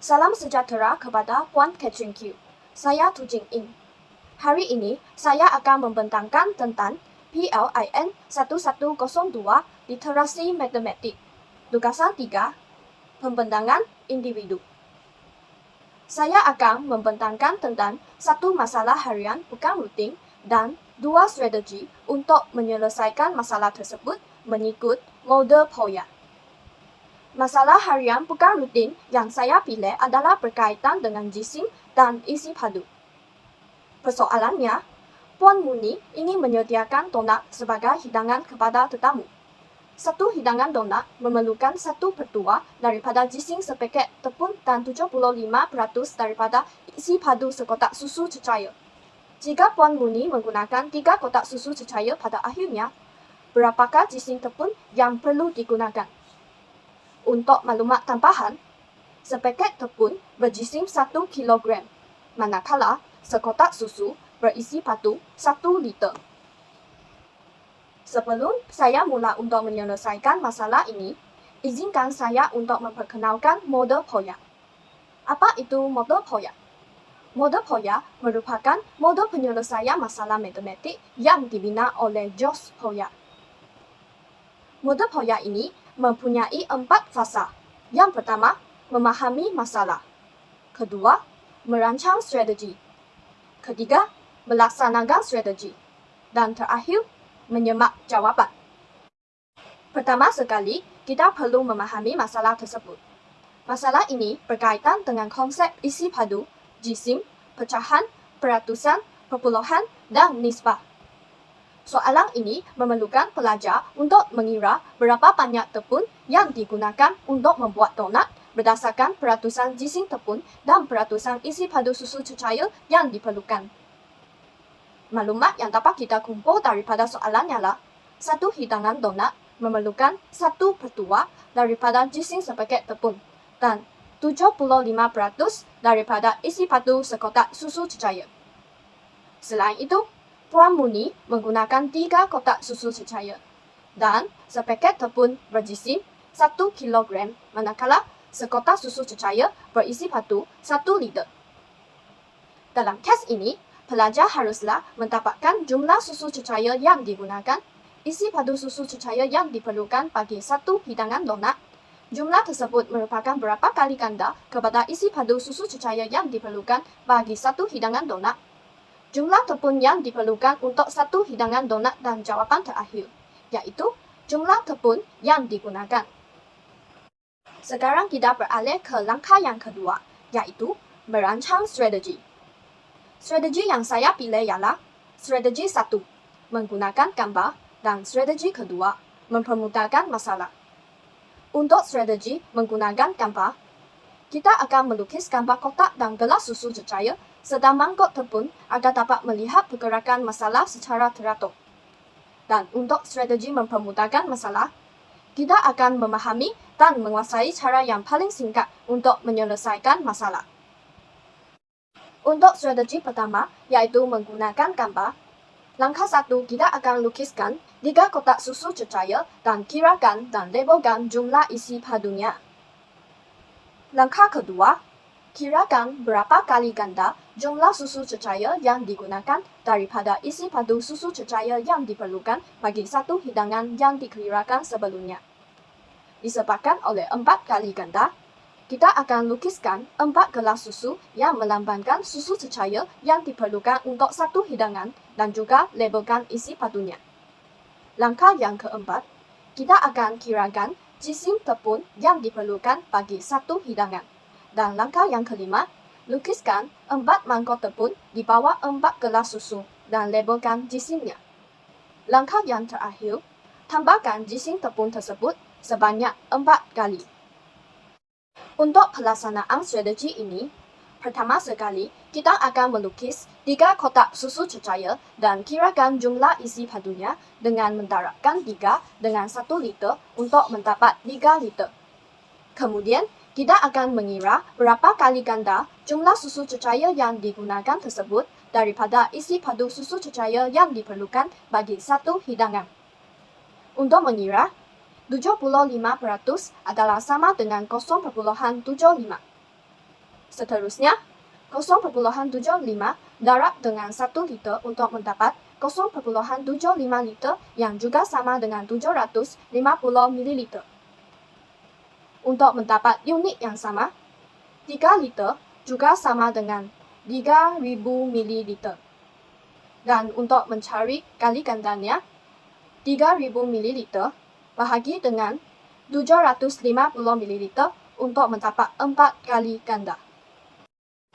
Salam sejahtera kepada Puan Catherine Q. Saya Tu Jing In. Hari ini saya akan membentangkan tentang PLIN 1102 Literasi Matematik. Tugasan 3. Pembentangan individu. Saya akan membentangkan tentang satu masalah harian bukan rutin dan dua strategi untuk menyelesaikan masalah tersebut mengikut model POYA. Masalah harian bukan rutin yang saya pilih adalah berkaitan dengan jisim dan isi padu. Persoalannya, Puan Muni ingin menyediakan donat sebagai hidangan kepada tetamu. Satu hidangan donat memerlukan 1/2 daripada jisim sepaket tepung dan 75% daripada isi padu sekotak susu cecair. Jika Puan Muni menggunakan 3 kotak susu cecair pada akhirnya, berapakah jisim tepung yang perlu digunakan? Untuk maklumat tambahan, sepaket tepung berjisim 1 kilogram, manakala sekotak susu berisi padu 1 liter. Sebelum saya mula untuk menyelesaikan masalah ini, izinkan saya untuk memperkenalkan model POYA. Apa itu model POYA? Model POYA merupakan model penyelesaian masalah matematik yang dibina oleh George POYA. Model POYA ini mempunyai 4 fasa. Yang pertama, memahami masalah. Kedua, merancang strategi. Ketiga, melaksanakan strategi. Dan terakhir, menyemak jawapan. Pertama sekali, kita perlu memahami masalah tersebut. Masalah ini berkaitan dengan konsep isi padu, jisim, pecahan, peratusan, perpuluhan, dan nisbah. Soalan ini memerlukan pelajar untuk mengira berapa banyak tepung yang digunakan untuk membuat donat berdasarkan peratusan jisim tepung dan peratusan isi padu susu cecair yang diperlukan. Maklumat yang dapat kita kumpul daripada soalan ialah satu hidangan donat memerlukan 1/2 daripada jisim sepaket tepung dan 75% daripada isi padu sekotak susu cecair. Selain itu, Puan Muni menggunakan 3 kotak susu cecair dan sepaket tepung berjisim 1 kilogram, manakala sekotak susu cecair berisi padu 1 liter. Dalam kes ini, pelajar haruslah mendapatkan jumlah susu cecair yang digunakan, isi padu susu cecair yang diperlukan bagi satu hidangan donat. Jumlah tersebut merupakan berapa kali ganda kepada isi padu susu cecair yang diperlukan bagi satu hidangan donat. Jumlah tepung yang diperlukan untuk satu hidangan donat dan jawapan terakhir, yaitu jumlah tepung yang digunakan. Sekarang kita beralih ke langkah yang kedua, yaitu merancang strategi. Strategi yang saya pilih ialah strategi 1, menggunakan gambar, dan strategi kedua, mempermudahkan masalah. Untuk strategi menggunakan gambar, kita akan melukis gambar kotak dan gelas susu cecair serta mangkuk tepung agar dapat melihat pergerakan masalah secara teratur. Dan untuk strategi mempermudahkan masalah, kita akan memahami dan menguasai cara yang paling singkat untuk menyelesaikan masalah. Untuk strategi pertama, yaitu menggunakan gambar, langkah 1 kita akan lukiskan 3 kotak susu cecair dan kirakan dan labelkan jumlah isi padunya. Langkah kedua, kirakan berapa kali ganda jumlah susu cecair yang digunakan daripada isi padu susu cecair yang diperlukan bagi satu hidangan yang dikirakan sebelumnya. Disebabkan oleh 4 kali ganda, kita akan lukiskan 4 gelas susu yang melambangkan susu cecair yang diperlukan untuk satu hidangan dan juga labelkan isi padunya. Langkah yang keempat, kita akan kirakan jisim tepung yang diperlukan bagi satu hidangan. Dan langkah yang kelima, lukiskan 4 mangkok tepung di bawah 4 gelas susu dan labelkan jisimnya. Langkah yang terakhir, tambahkan jisim tepung tersebut sebanyak 4 kali. Untuk pelaksanaan strategi ini, pertama sekali kita akan melukis 3 kotak susu cecair dan kirakan jumlah isi padunya dengan mendarabkan 3 dengan 1 liter untuk mendapat 3 liter. Kemudian, kita akan mengira berapa kali ganda jumlah susu cecair yang digunakan tersebut daripada isi padu susu cecair yang diperlukan bagi satu hidangan. Untuk mengira, 75% adalah sama dengan 0,75. Seterusnya, 0,75 darab dengan 1 liter untuk mendapat 0,75 liter yang juga sama dengan 750 ml. Untuk mendapat unit yang sama, 3 liter juga sama dengan 3000 ml. Dan untuk mencari kali gandanya, 3000 ml bahagi dengan 750 ml untuk mendapat 4 kali ganda.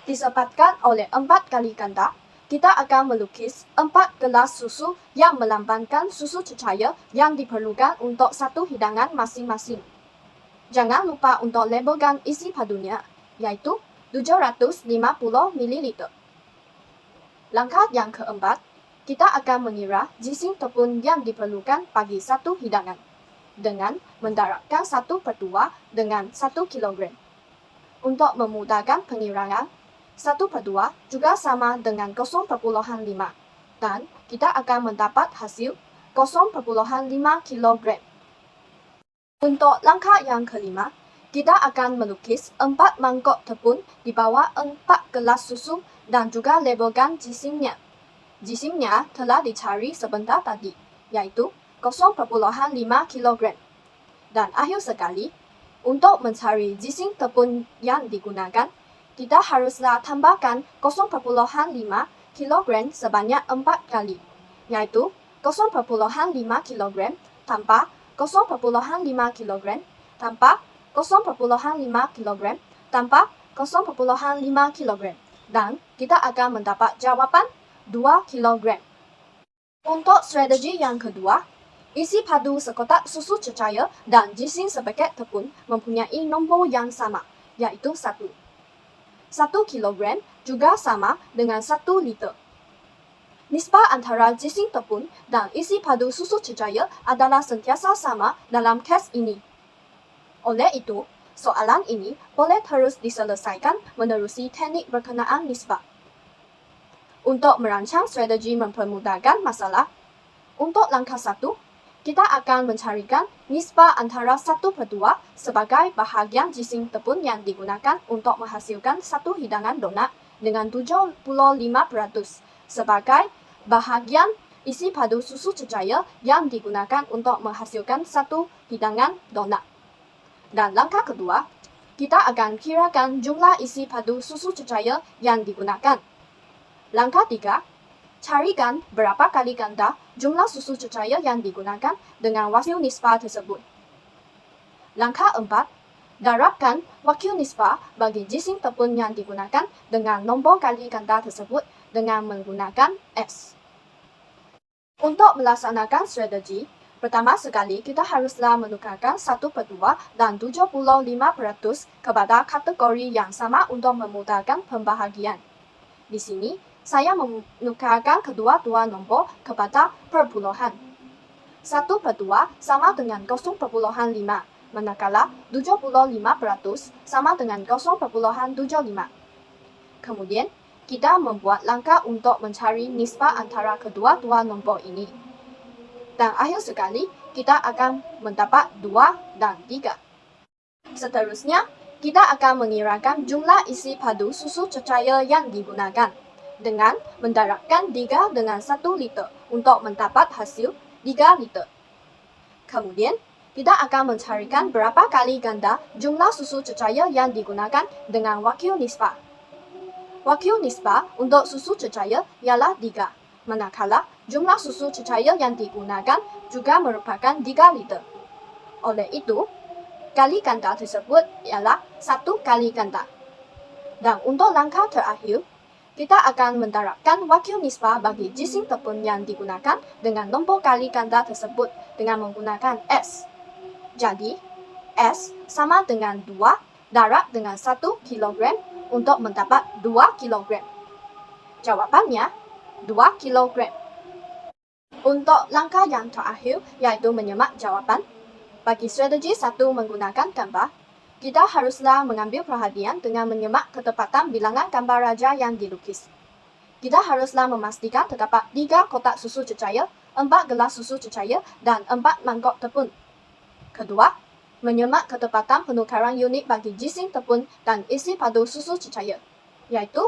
Disebabkan oleh 4 kali ganda, kita akan melukis 4 gelas susu yang melambangkan susu cecair yang diperlukan untuk satu hidangan masing-masing. Jangan lupa untuk labelkan isi padunya, yaitu 750 ml. Langkah yang keempat, kita akan mengira jisim tepung yang diperlukan bagi satu hidangan dengan mendarabkan 1/2 dengan 1 kg. Untuk memudahkan pengiraan, 1/2 juga sama dengan 0,5 dan kita akan mendapat hasil 0,5 kg. Untuk langkah yang kelima, kita akan melukis 4 mangkok tepung di bawah 4 gelas susu dan juga labelkan jisimnya. Jisimnya telah dicari sebentar tadi, yaitu 0,5 kg. Dan akhir sekali, untuk mencari jisim tepung yang digunakan, kita haruslah tambahkan 0,5 kg sebanyak 4 kali, yaitu 0,5 kg tambah 0,5 kg tambah 0,5 kg tambah 0,5 kg. Dan kita akan mendapat jawaban 2 kg. Untuk strategi yang kedua, isi padu sekotak susu cecair dan jisim sepaket tepung mempunyai nombor yang sama, yaitu 1. 1 kg juga sama dengan 1 liter. Nisbah antara jisim tepung dan isi padu susu cecair adalah sentiasa sama dalam kes ini. Oleh itu, soalan ini boleh terus diselesaikan menerusi teknik berkenaan nisbah. Untuk merancang strategi mempermudahkan masalah, untuk langkah 1, kita akan mencarikan nisbah antara 1/2 sebagai bahagian jisim tepung yang digunakan untuk menghasilkan satu hidangan donat dengan 75% sebagai bahagian isi padu susu cecair yang digunakan untuk menghasilkan satu hidangan donat. Dan langkah kedua, kita akan kirakan jumlah isi padu susu cecair yang digunakan. Langkah 3, carikan berapa kali ganda jumlah susu cecair yang digunakan dengan wakil nisbah tersebut. Langkah 4, darabkan wakil nisbah bagi jisim tepung yang digunakan dengan nombor kali ganda tersebut dengan menggunakan S. Untuk melaksanakan strategi, pertama sekali kita haruslah menukarkan 1/2 dan 75% kepada kategori yang sama untuk memudahkan pembahagian. Di sini, saya menukarkan kedua-dua nombor kepada perpuluhan. 1/2 sama dengan 0,5, manakala 75% sama dengan 0,75. Kemudian, kita membuat langkah untuk mencari nisbah antara kedua-dua nombor ini. Dan akhir sekali, kita akan mendapat 2 dan 3. Seterusnya, kita akan mengirakan jumlah isi padu susu cecair yang digunakan dengan mendarabkan 3 dengan 1 liter untuk mendapat hasil 3 liter. Kemudian, kita akan mencarikan berapa kali ganda jumlah susu cecair yang digunakan dengan wakil nisbah. Wakil nisbah untuk susu cecair ialah 3, manakala jumlah susu cecair yang digunakan juga merupakan 3 liter. Oleh itu, kali ganda tersebut ialah 1 kali ganda. Dan untuk langkah terakhir, kita akan mendarabkan wakil nisbah bagi jisim tepung yang digunakan dengan nombor kali ganda tersebut dengan menggunakan S. Jadi, S sama dengan 2 darab dengan 1 kg untuk mendapat 2 kg. Jawabannya 2 kg. Untuk langkah yang terakhir, yaitu menyemak jawaban, bagi strategi 1 menggunakan gambar, kita haruslah mengambil perhatian dengan menyemak ketepatan bilangan gambar raja yang dilukis. Kita haruslah memastikan terdapat 3 kotak susu cecair, 4 gelas susu cecair, dan 4 mangkok tepung. Kedua, menyemak ketepatan penukaran unit bagi gising tepung dan isi padu susu cecair, yaitu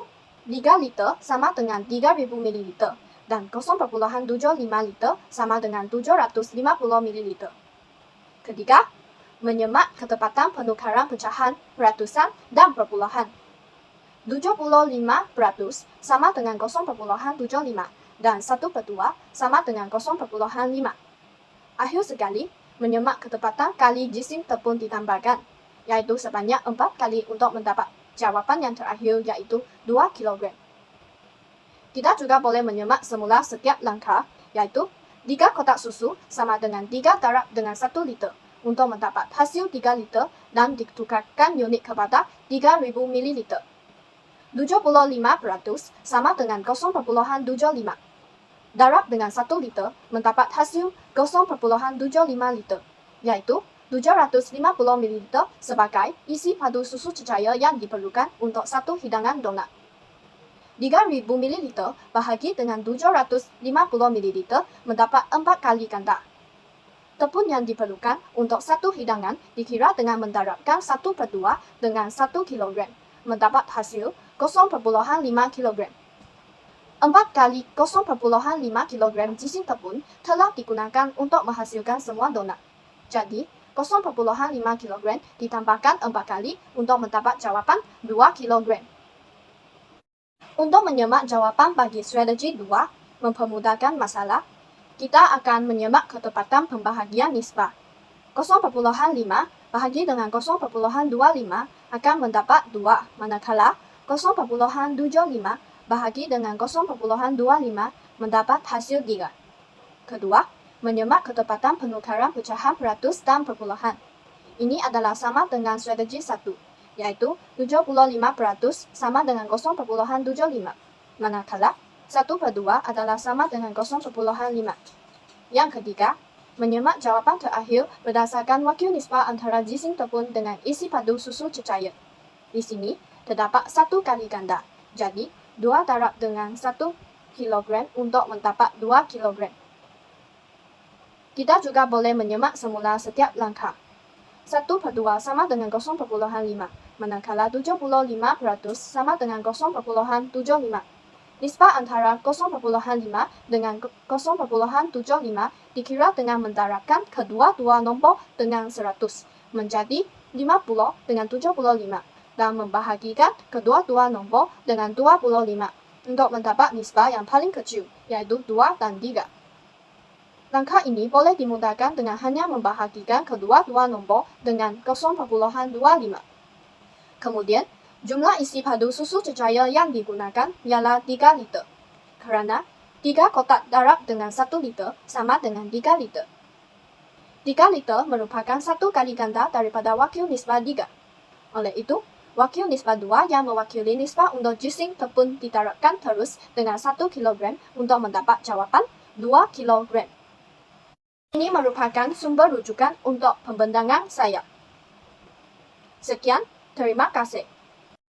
3 liter sama dengan 3000 ml dan 0,75 liter sama dengan 750 ml. Ketiga, menyemak ketepatan penukaran pecahan, ratusan, dan perpuluhan. 75% sama dengan 0,75 dan 1/2 sama dengan 0,5. Akhir sekali, menyemak ketepatan kali gising tepung ditambahkan, yaitu sebanyak 4 kali untuk mendapat jawapan yang terakhir, yaitu 2 kg. Kita juga boleh menyemak semula setiap langkah, yaitu 3 kotak susu sama dengan 3 darab dengan 1 liter untuk mendapat hasil 3 liter dan ditukarkan unit kepada 3000 ml. 75% sama dengan 0,75. Darab dengan 1 liter mendapat hasil 0,75 liter, yaitu 750 ml sebagai isi padu susu cecair yang diperlukan untuk satu hidangan donat. 3000 ml bahagi dengan 750 ml mendapat 4 kali ganda. Tepung yang diperlukan untuk satu hidangan dikira dengan mendarabkan 1/2 dengan 1 kg, mendapat hasil 0,5 kg. 4 kali 0,5 kg gising tepung telah digunakan untuk menghasilkan semua donat. Jadi, 0,5 kg ditambahkan 4 kali untuk mendapat jawapan 2 kg. Untuk menyemak jawapan bagi strategi 2, mempermudahkan masalah, kita akan menyemak ketepatan pembahagian nisbah. 0,5 bahagi dengan 0,25 akan mendapat 2, manakala 0,75 bahagi dengan 0,25 mendapat hasil 3. Kedua, menyemak ketepatan penukaran pecahan ratus dan perpuluhan. Ini adalah sama dengan strategi 1, yaitu 75% sama dengan 0,75, manakala 1/2 adalah sama dengan 0,5. Yang ketiga, menyemak jawapan terakhir berdasarkan wakil nisbah antara gising tepung dengan isi padu susu cecair. Di sini, terdapat 1 kali ganda, jadi 2 darab dengan 1 kg untuk mendapat 2 kg. Kita juga boleh menyemak semula setiap langkah. 1/2 sama dengan 0,5, manakala 75% sama dengan 0,75. Nisbah antara 0,5 dengan 0,75 dikira dengan mendarabkan kedua-dua nombor dengan 100 menjadi 50 dengan 75 dan membahagikan kedua-dua nombor dengan 25 untuk mendapat nisbah yang paling kecil, yaitu 2 dan 3. Langkah ini boleh dimudahkan dengan hanya membahagikan kedua-dua nombor dengan 0,25. Kemudian, jumlah isi padu susu cecair yang digunakan ialah 3 liter, kerana 3 kotak darab dengan 1 liter sama dengan 3 liter. 3 liter merupakan 1 kali ganda daripada wakil nisbah 3. Oleh itu, wakil nisbah 2 yang mewakili nisbah untuk gising tepung didarabkan terus dengan 1 kg untuk mendapat jawapan 2 kg. Ini merupakan sumber rujukan untuk pembentangan saya. Sekian, terima kasih.